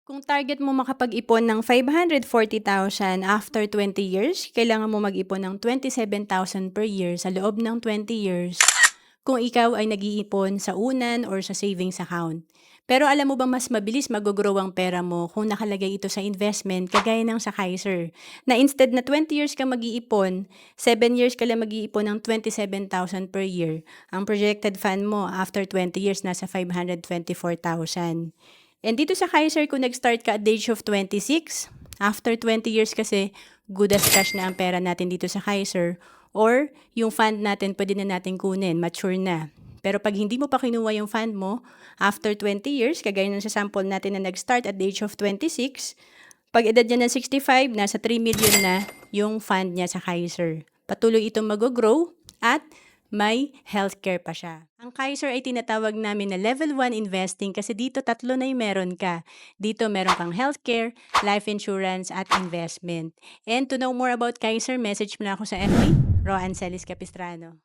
Kung target mo makapag-ipon ng 540,000 after 20 years, kailangan mo mag-ipon ng 27,000 per year sa loob ng 20 years kung ikaw ay nag-iipon sa unan or sa savings account. Pero alam mo bang mas mabilis mag-grow ang pera mo kung nakalagay ito sa investment kagaya ng sa Kaiser, na instead na 20 years ka mag-iipon, 7 years ka lang mag-iipon ng 27,000 per year. Ang projected fund mo after 20 years nasa 524,000. And dito sa Kaiser, kung nag-start ka at the age of 26, after 20 years kasi, good as cash na ang pera natin dito sa Kaiser. Or, yung fund natin, pwede na natin kunin, mature na. Pero pag hindi mo pa kinuha yung fund mo, after 20 years, kagaya ng sa sample natin na nag-start at the age of 26, pag edad niya ng 65, nasa 3 million na yung fund niya sa Kaiser. Patuloy itong mag-grow at may healthcare pa siya. Ang Kaiser ay tinatawag namin na level 1 investing kasi dito tatlo na yung meron ka. Dito meron kang healthcare, life insurance, at investment. And to know more about Kaiser, message mo na ako sa FB, Roancelis Capistrano.